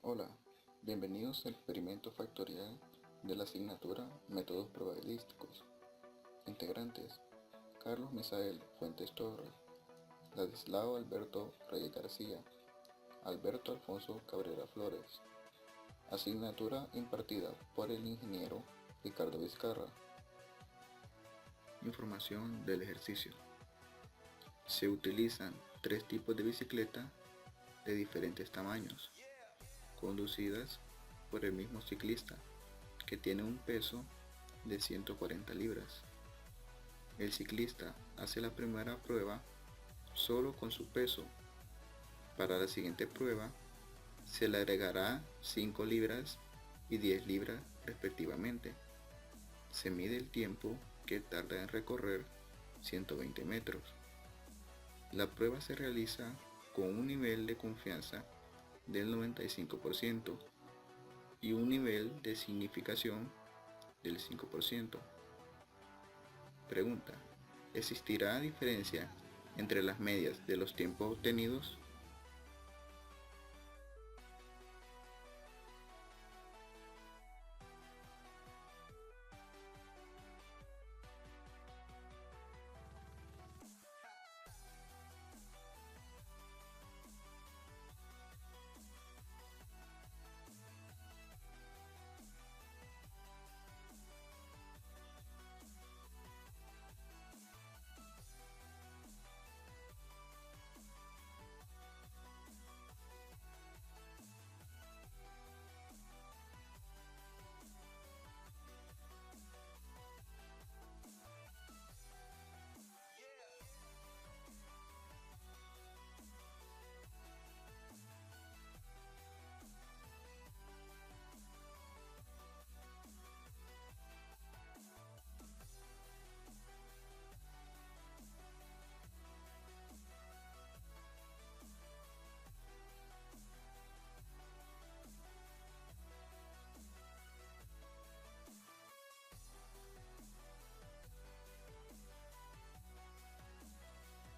Hola, bienvenidos al experimento factorial de la asignatura Métodos Probabilísticos. Integrantes: Carlos Misael Fuentes Torres, Ladislao Alberto Reyes García, Alberto Alfonso Cabrera Flores. Asignatura impartida por el ingeniero Ricardo Vizcarra. Información del ejercicio. Se utilizan tres tipos de bicicleta de diferentes tamaños, conducidas por el mismo ciclista, que tiene un peso de 140 libras. El ciclista hace la primera prueba solo con su peso. Para la siguiente prueba se le agregará 5 libras y 10 libras respectivamente. Se mide el tiempo que tarda en recorrer 120 metros. La prueba se realiza con un nivel de confianza del 95% y un nivel de significación del 5%. Pregunta: ¿existirá diferencia entre las medias de los tiempos obtenidos?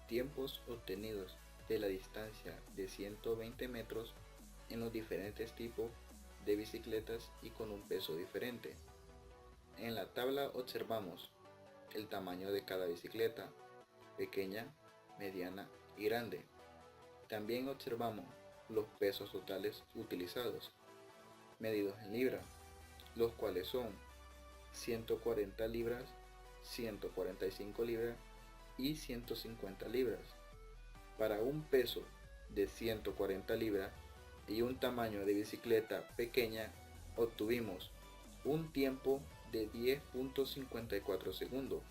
Tiempos obtenidos de la distancia de 120 metros en los diferentes tipos de bicicletas y con un peso diferente. En la tabla observamos el tamaño de cada bicicleta: pequeña, mediana y grande. También observamos los pesos totales utilizados, medidos en libras, los cuales son 140 libras, 145 libras y 150 libras. Para un peso de 140 libras y un tamaño de bicicleta pequeña, obtuvimos un tiempo de 10.54 segundos.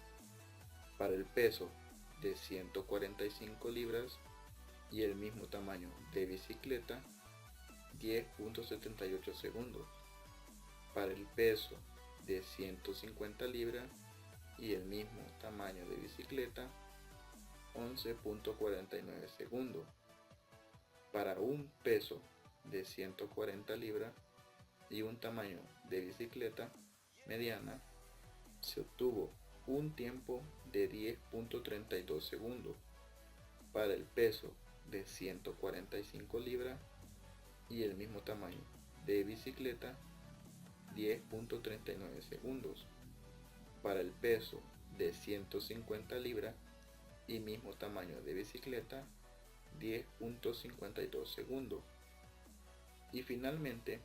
Para el peso de 145 libras y el mismo tamaño de bicicleta, 10.78 segundos. Para el peso de 150 libras y el mismo tamaño de bicicleta, 11.49 segundos. Para un peso de 140 libras y un tamaño de bicicleta mediana, se obtuvo un tiempo de 10.32 segundos. Para el peso de 145 libras y el mismo tamaño de bicicleta, 10.39 segundos. Para el peso de 150 libras y mismo tamaño de bicicleta, 10.52 segundos. Y finalmente,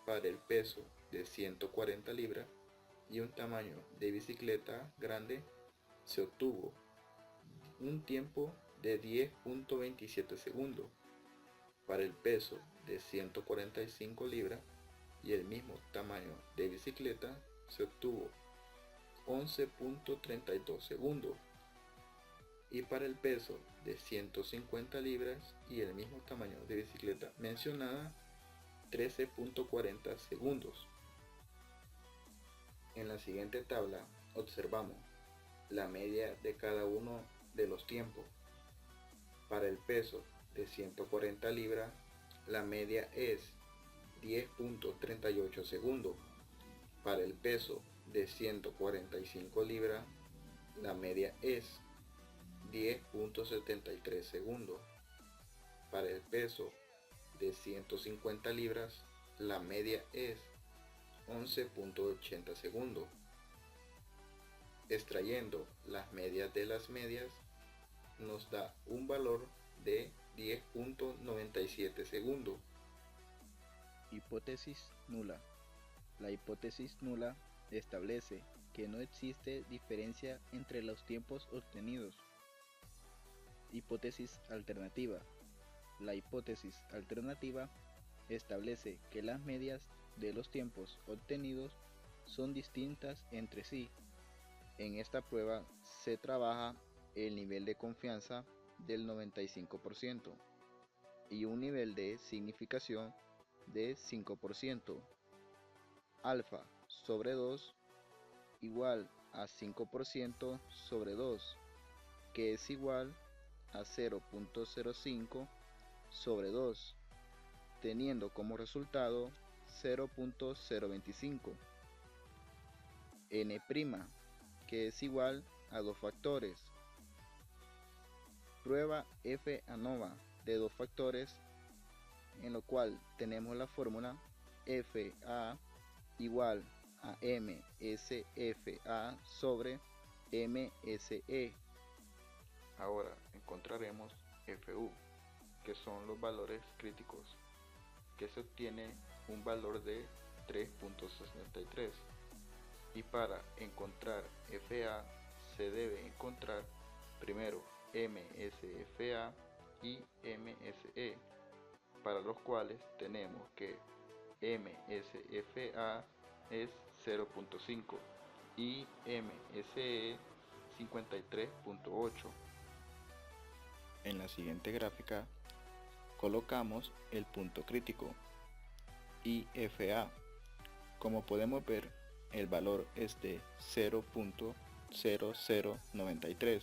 para el peso de 140 libras y un tamaño de bicicleta grande, se obtuvo un tiempo de 10.27 segundos. Para el peso de 145 libras y el mismo tamaño de bicicleta, se obtuvo 11.32 segundos. Y para el peso de 150 libras y el mismo tamaño de bicicleta mencionada, 13.40 segundos. En la siguiente tabla observamos la media de cada uno de los tiempos. Para el peso de 140 libras, la media es 10.38 segundos. Para el peso de 145 libras, la media es 10.73 segundos. Para el peso de 150 libras, la media es 11.80 segundos. Extrayendo las medias de las medias nos da un valor de 10.97 segundos. Hipótesis nula. La hipótesis nula establece que no existe diferencia entre los tiempos obtenidos. Hipótesis alternativa. La hipótesis alternativa establece que las medias de los tiempos obtenidos son distintas entre sí. En esta prueba se trabaja el nivel de confianza del 95% y un nivel de significación de 5%. Alfa sobre 2 igual a 5% sobre 2, que es igual a 0.05 sobre 2, teniendo como resultado 0.025. N', que es igual a 2 factores. Prueba F ANOVA de 2 factores, en lo cual tenemos la fórmula FA igual a MSFA sobre MSE. Ahora encontraremos FU, que son los valores críticos, que se obtiene un valor de 3.63. Y para encontrar FA se debe encontrar primero MSFA y MSE, para los cuales tenemos que MSFA es 0.5 y MSE 53.8. En la siguiente gráfica colocamos el punto crítico IFA. Como podemos ver, el valor es de 0.0093,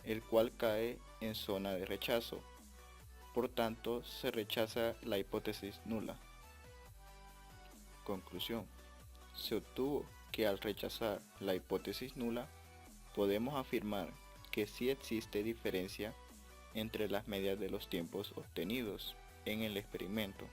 el cual cae en zona de rechazo. Por tanto, se rechaza la hipótesis nula. Conclusión. Se obtuvo que al rechazar la hipótesis nula, podemos afirmar que sí existe diferencia entre las medias de los tiempos obtenidos en el experimento.